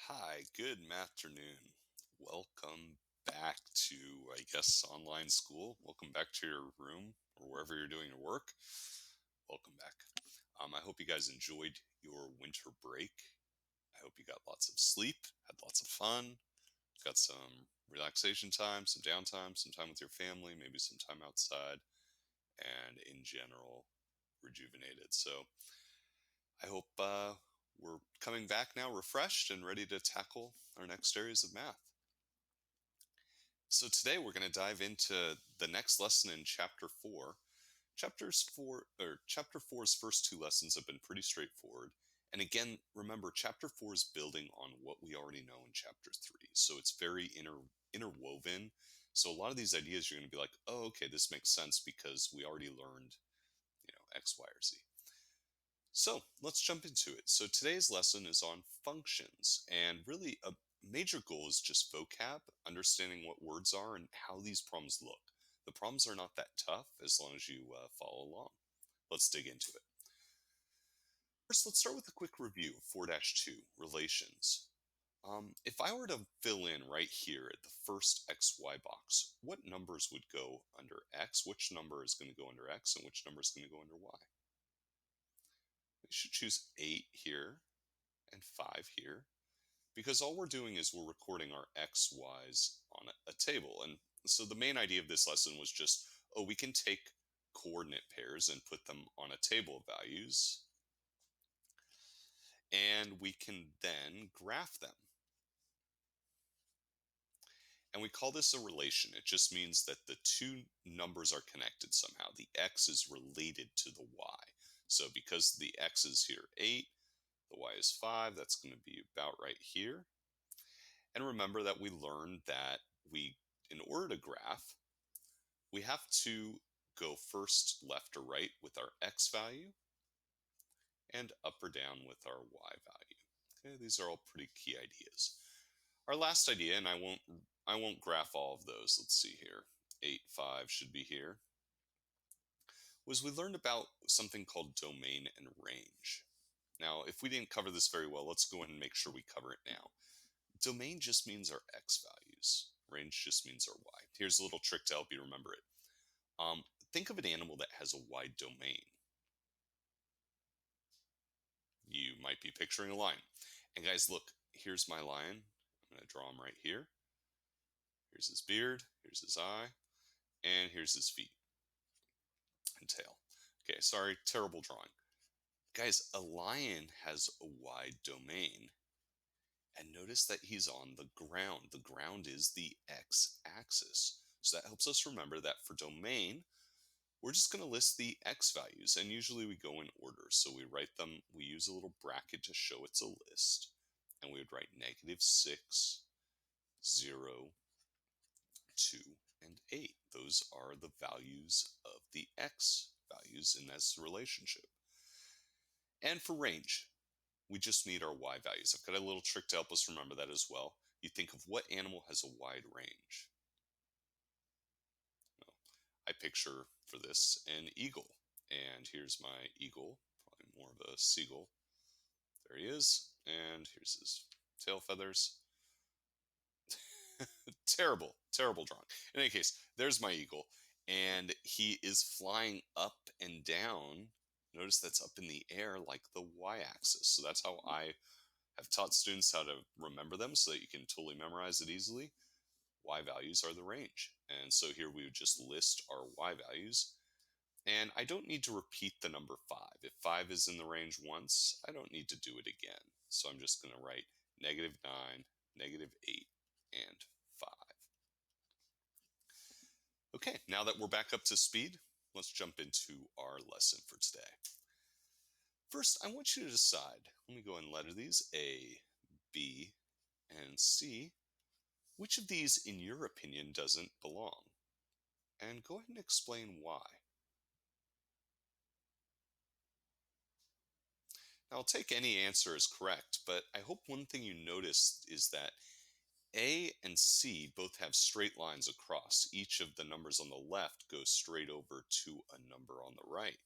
Hi, good afternoon. Welcome back to, I guess, online school. Welcome back to your room or wherever you're doing your work. Welcome back. I hope you guys enjoyed your winter break. I hope you got lots of sleep, had lots of fun, got some relaxation time, some downtime, some time with your family, maybe some time outside, and in general, rejuvenated. So I hope we're coming back now refreshed and ready to tackle our next areas of math. So today we're going to dive into the next lesson in chapter 4. Chapter four's first two lessons have been pretty straightforward. And again, remember chapter 4 is building on what we already know in chapter 3. So it's very interwoven. So a lot of these ideas you're going to be like, "Oh, okay, this makes sense because we already learned, X, Y, or Z." So let's jump into it. So today's lesson is on functions, and really a major goal is just vocab, understanding what words are and how these problems look. The problems are not that tough as long as you follow along. Let's dig into it. First, let's start with a quick review of 4-2, relations. If I were to fill in right here at the first XY box, what numbers would go under X, which number is going to go under X, and which number is going to go under Y? We should choose 8 here and 5 here, because all we're doing is we're recording our x, y's on a table. And so the main idea of this lesson was just, oh, we can take coordinate pairs and put them on a table of values, and we can then graph them. And we call this a relation. It just means that the two numbers are connected somehow. The x is related to the y. So because the x is here 8, the y is 5, that's going to be about right here. And remember that we learned that in order to graph, we have to go first left or right with our x value and up or down with our y value. Okay, these are all pretty key ideas. Our last idea, and I won't graph all of those. Let's see here. 8, 5 should be here. Was we learned about something called domain and range. Now, if we didn't cover this very well, let's go ahead and make sure we cover it now. Domain just means our x values. Range just means our y. Here's a little trick to help you remember it. Think of an animal that has a wide domain. You might be picturing a lion. And guys, look, here's my lion. I'm going to draw him right here. Here's his beard, here's his eye, and here's his feet and tail. Okay, sorry, terrible drawing. Guys, a lion has a wide domain. And notice that he's on the ground. The ground is the x-axis. So that helps us remember that for domain, we're just going to list the x values, and usually we go in order. So we write them, we use a little bracket to show it's a list, and we would write -6, 0, 2, and 8. Those are the values of the x values in this relationship. And for range, we just need our y values. I've got a little trick to help us remember that as well. You think of what animal has a wide range. Well, I picture for this an eagle. And here's my eagle, probably more of a seagull. There he is. And here's his tail feathers. Terrible, terrible drawing. In any case, there's my eagle. And he is flying up and down. Notice that's up in the air like the y-axis. So that's how I have taught students how to remember them so that you can totally memorize it easily. Y values are the range. And so here we would just list our y values. And I don't need to repeat the number 5. If 5 is in the range once, I don't need to do it again. So I'm just going to write -9, -8, and 5. Okay, now that we're back up to speed, let's jump into our lesson for today. First, I want you to decide, let me go and letter these, A, B, and C. Which of these, in your opinion, doesn't belong? And go ahead and explain why. Now, I'll take any answer as correct, but I hope one thing you notice is that A and C both have straight lines across. Each of the numbers on the left goes straight over to a number on the right.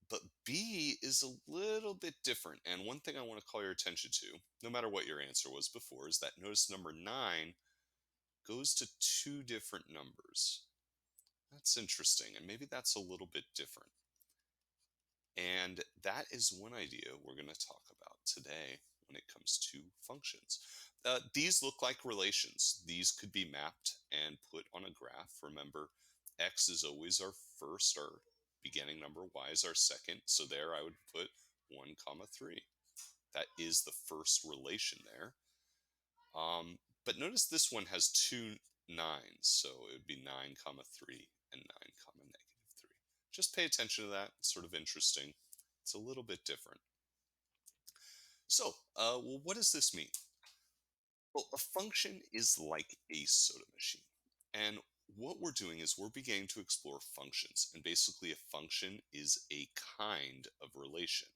But B is a little bit different. And one thing I want to call your attention to, no matter what your answer was before, is that notice number 9 goes to two different numbers. That's interesting. And maybe that's a little bit different. And that is one idea we're going to talk about today when it comes to functions. These look like relations. These could be mapped and put on a graph. Remember, x is always our first, our beginning number, y is our second. So there I would put 1 comma 3. That is the first relation there. But notice this one has two nines, so it would be 9 comma 3 and 9 comma negative 3. Just pay attention to that. It's sort of interesting. It's a little bit different. So, well, what does this mean? Well, a function is like a soda machine. And what we're doing is we're beginning to explore functions. And basically, a function is a kind of relation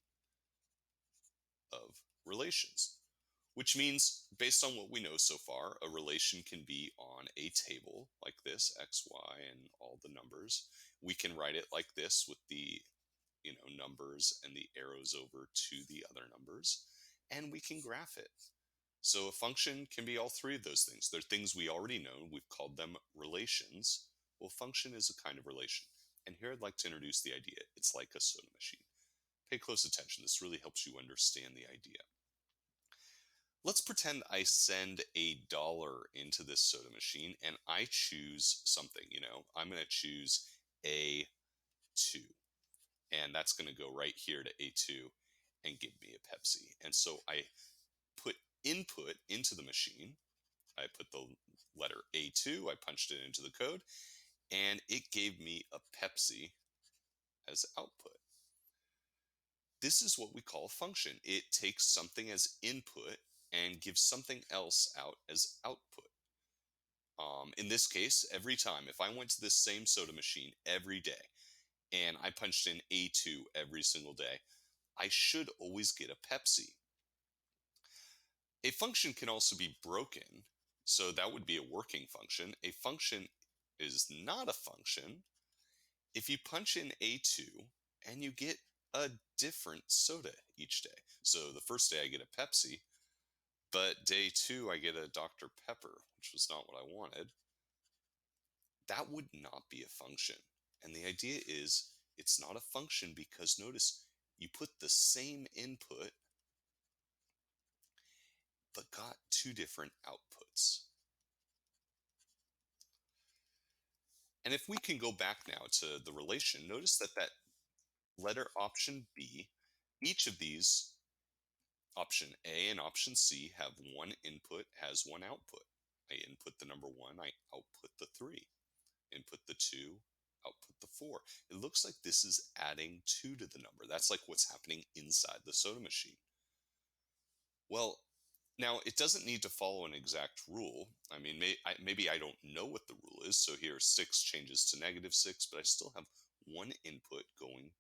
of relations, which means, based on what we know so far, a relation can be on a table like this, x, y, and all the numbers. We can write it like this with the numbers and the arrows over to the other numbers, and we can graph it. So a function can be all three of those things. They're things we already know. We've called them relations. Well, function is a kind of relation. And here I'd like to introduce the idea. It's like a soda machine. Pay close attention. This really helps you understand the idea. Let's pretend I send $1 into this soda machine and I choose something, I'm going to choose A2. And that's going to go right here to A2 and give me a Pepsi. And so I put input into the machine. I put the letter A2, I punched it into the code, and it gave me a Pepsi as output. This is what we call a function. It takes something as input and gives something else out as output. In this case, every time, if I went to this same soda machine every day and I punched in A2 every single day, I should always get a Pepsi. A function can also be broken, so that would be a working function. A function is not a function if you punch in A2 and you get a different soda each day. So the first day I get a Pepsi, but day 2 I get a Dr. Pepper, which was not what I wanted. That would not be a function. And the idea is it's not a function because notice you put the same input but got two different outputs. And if we can go back now to the relation, notice that letter option B, each of these, option A and option C, have one input, has one output. I input the number 1, I output the 3. Input the 2, output the 4. It looks like this is adding 2 to the number. That's like what's happening inside the soda machine. Well, now it doesn't need to follow an exact rule. I mean, maybe I don't know what the rule is. So here 6 changes to -6, but I still have one input going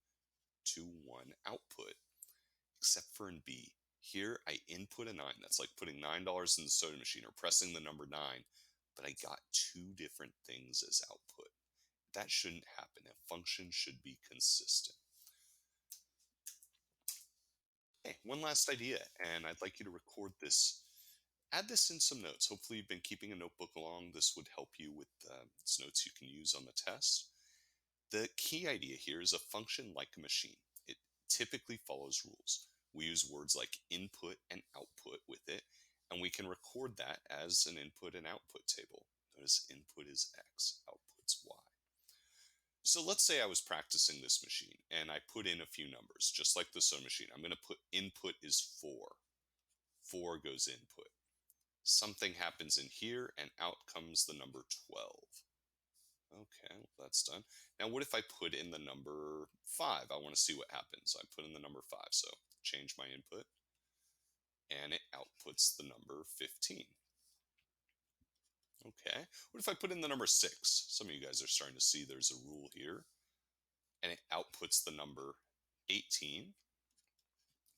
to one output, except for in B. Here I input a 9. That's like putting $9 in the soda machine or pressing the number 9, but I got two different things as output. That shouldn't happen. A function should be consistent. Okay, one last idea, and I'd like you to record this. Add this in some notes. Hopefully you've been keeping a notebook along. This would help you with notes you can use on the test. The key idea here is a function like a machine. It typically follows rules. We use words like input and output with it, and we can record that as an input and output table. Notice input is X, output's Y. So let's say I was practicing this machine and I put in a few numbers, just like the soda machine. I'm going to put input is 4. 4 goes input. Something happens in here and out comes the number 12. Okay, well, that's done. Now what if I put in the number 5? I want to see what happens. I put in the number 5, so change my input and it outputs the number 15. Okay, what if I put in the number 6? Some of you guys are starting to see there's a rule here. And it outputs the number 18.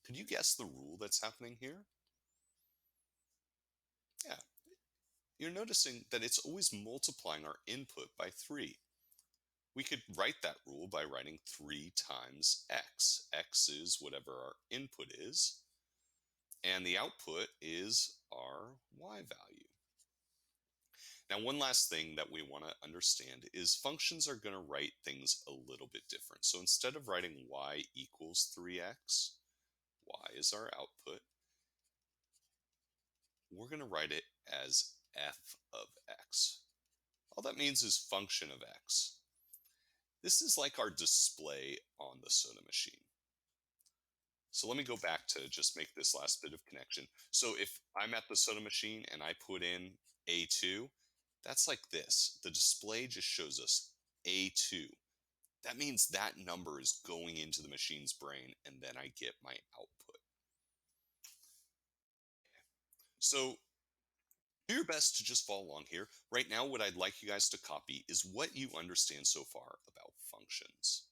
Could you guess the rule that's happening here? Yeah, you're noticing that it's always multiplying our input by 3. We could write that rule by writing 3 times x. X is whatever our input is, and the output is our y value. Now, one last thing that we want to understand is functions are going to write things a little bit different. So instead of writing y equals 3x, y is our output, we're going to write it as f of x. All that means is function of x. This is like our display on the soda machine. So let me go back to just make this last bit of connection. So if I'm at the soda machine and I put in A2, that's like this. The display just shows us A2. That means that number is going into the machine's brain and then I get my output. So do your best to just follow along here. Right now, what I'd like you guys to copy is what you understand so far about functions.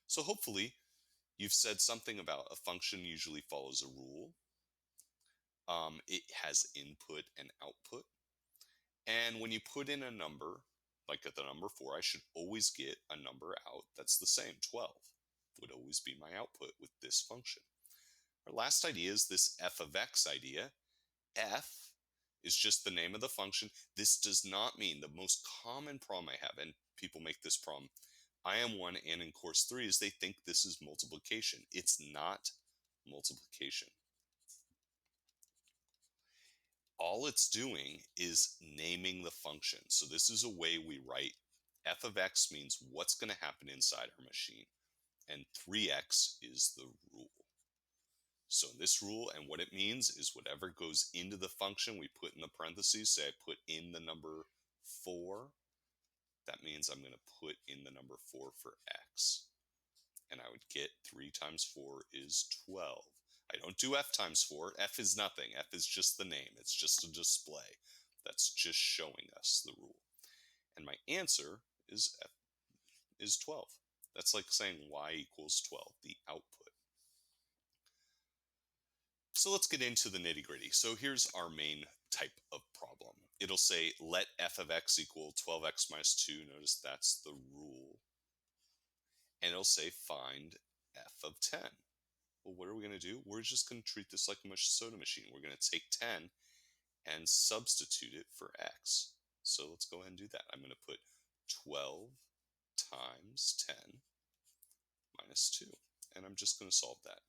So hopefully, you've said something about a function usually follows a rule. It has input and output. And when you put in a number, like at the number 4, I should always get a number out that's the same, 12. Would always be my output with this function. Our last idea is this f of x idea. F is just the name of the function. This does not mean the most common problem I have, and people make this problem IM1 and in course 3 is they think this is multiplication. It's not multiplication. All it's doing is naming the function. So this is a way we write f of x means what's going to happen inside our machine, and 3x is the rule. So in this rule, and what it means is whatever goes into the function we put in the parentheses. Say I put in the number 4, that means I'm going to put in the number 4 for x. And I would get 3 times 4 is 12. I don't do f times 4. F is nothing. F is just the name. It's just a display. That's just showing us the rule. And my answer is f is 12. That's like saying y equals 12, the output. So let's get into the nitty gritty. So here's our main type of problem. It'll say let f of x equal 12x minus 2. Notice that's the rule. And it'll say find f of 10. Well, what are we going to do? We're just going to treat this like a soda machine. We're going to take 10 and substitute it for x. So let's go ahead and do that. I'm going to put 12 times 10 minus 2. And I'm just going to solve that.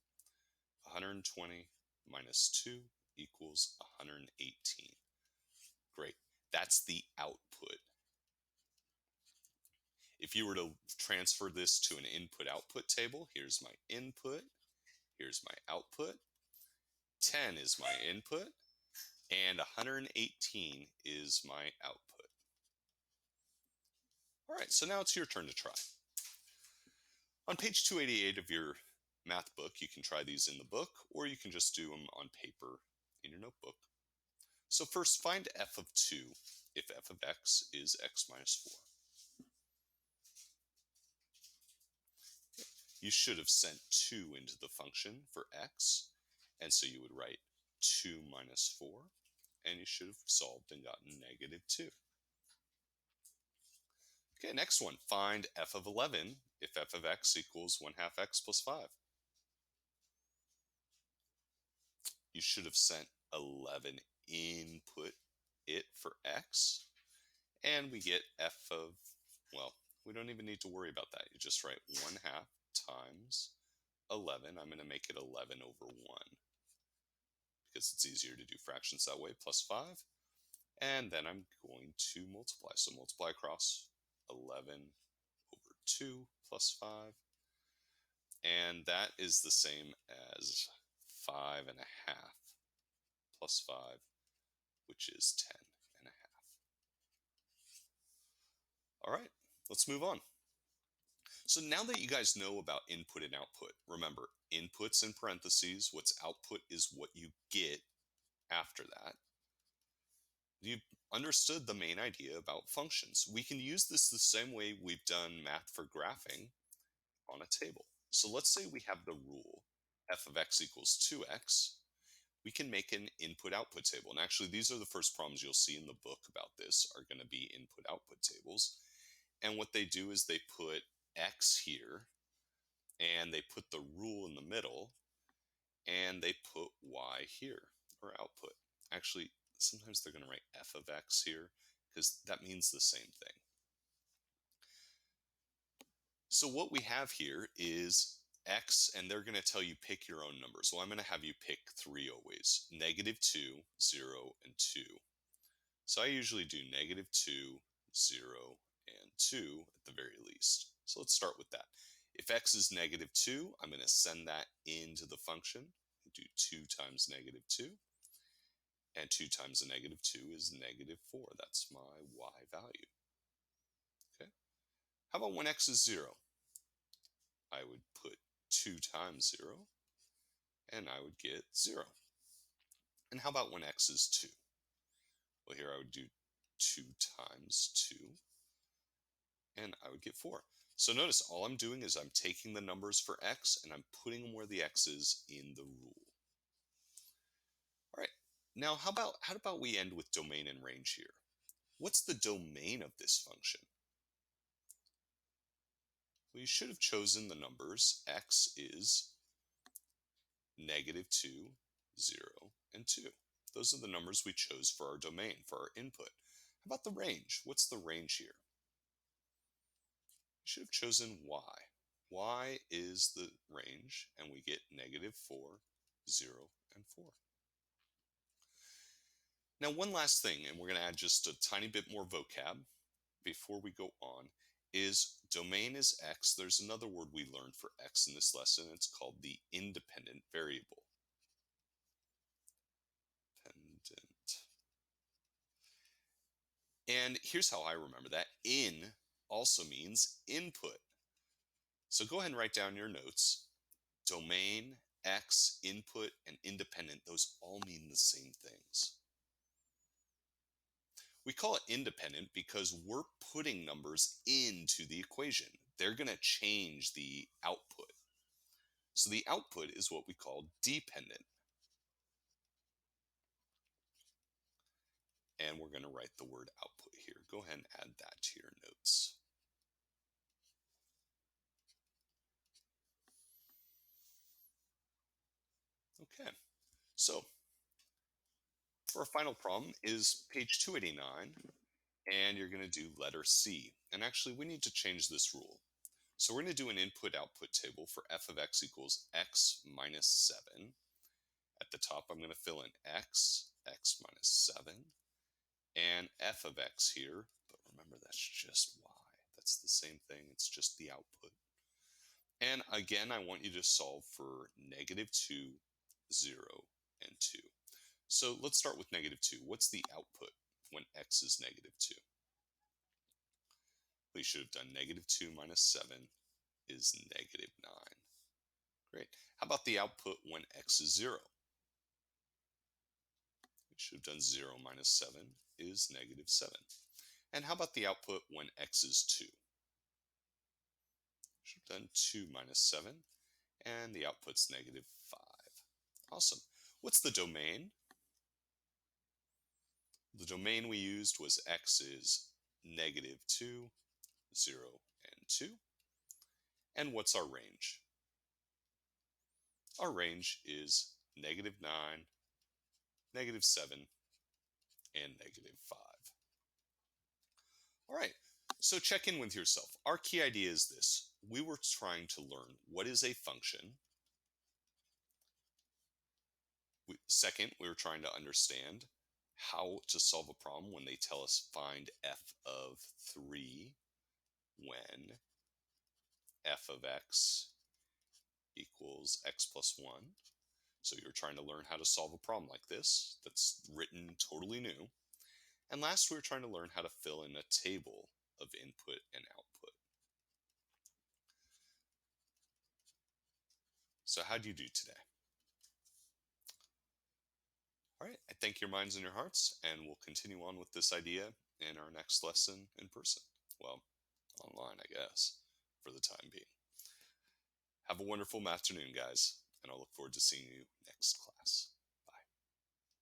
120 minus 2 equals 118. Great. That's the output. If you were to transfer this to an input-output table, here's my input, here's my output, 10 is my input, and 118 is my output. All right, so now it's your turn to try. On page 288 of your math book, you can try these in the book, or you can just do them on paper in your notebook. So first, find f of 2 if f of x is x minus 4. You should have sent 2 into the function for x, and so you would write 2 minus 4, and you should have solved and gotten negative 2. Okay, next one. Find f of 11 if f of x equals 1/2 x plus 5. You should have sent 11 input it for x, and we get f of, well, we don't even need to worry about that. You just write 1/2 times 11. I'm going to make it 11 over 1 because it's easier to do fractions that way, plus 5. And then I'm going to multiply. So multiply across 11 over 2 plus 5. And that is the same as 5 and a half plus 5, which is 10 and a half. All right, let's move on. So now that you guys know about input and output, remember, input's in parentheses, what's output is what you get after that. You've understood the main idea about functions. We can use this the same way we've done math for graphing on a table. So let's say we have the rule f of x equals 2x. we can make an input-output table. And actually, these are the first problems you'll see in the book about this are going to be input-output tables. And what they do is they put X here, and they put the rule in the middle, and they put Y here, or output. Actually, sometimes they're going to write f of x here, because that means the same thing. So what we have here is x, and they're going to tell you pick your own numbers. Well, I'm going to have you pick 3 always. -2, 0, and 2. So I usually do -2, 0, and 2 at the very least. So let's start with that. If x is -2, I'm going to send that into the function. Do 2 times -2. And 2 times a -2 is -4. That's my y value. Okay. How about when x is 0? I would put 2 times 0, and I would get 0. And how about when x is 2? Well, here I would do 2 times 2, and I would get 4. So notice all I'm doing is I'm taking the numbers for x, and I'm putting them where the x is in the rule. All right. Now, how about we end with domain and range here? What's the domain of this function? Well, you should have chosen the numbers. X is -2, 0, and 2. Those are the numbers we chose for our domain, for our input. How about the range? What's the range here? You should have chosen y. Y is the range, and we get -4, 0, and 4. Now, one last thing, and we're going to add just a tiny bit more vocab before we go on, is domain is x. There's another word we learned for x in this lesson. It's called the independent variable. Dependent. And here's how I remember that. In also means input. So go ahead and write down your notes. Domain, x, input, and independent, those all mean the same things. We call it independent because we're putting numbers into the equation. They're going to change the output. So the output is what we call dependent. And we're going to write the word output here. Go ahead and add that to your notes. Okay, so for our final problem is page 289, and you're going to do letter C. And actually, we need to change this rule. So we're going to do an input-output table for f of x equals x minus 7. At the top, I'm going to fill in x minus 7, and f of x here. But remember, that's just y. That's the same thing. It's just the output. And again, I want you to solve for -2, 0, and 2. So let's start with -2. What's the output when x is -2? We should have done -2 minus 7 is -9. Great. How about the output when x is 0? We should have done 0 minus 7 is -7. And how about the output when x is 2? We should have done 2 minus 7, and the output's -5. Awesome. What's the domain? The domain we used was x is -2, 0, and 2. And what's our range? Our range is -9, -7, and -5. All right, so check in with yourself. Our key idea is this. We were trying to learn what is a function. Second, we were trying to understand how to solve a problem when they tell us find f of 3 when f of x equals x plus 1. So you're trying to learn how to solve a problem like this that's written totally new. And last, we were trying to learn how to fill in a table of input and output. So how'd you do today? All right, I thank your minds and your hearts, and we'll continue on with this idea in our next lesson in person. Well, online, I guess, for the time being. Have a wonderful afternoon, guys, and I'll look forward to seeing you next class.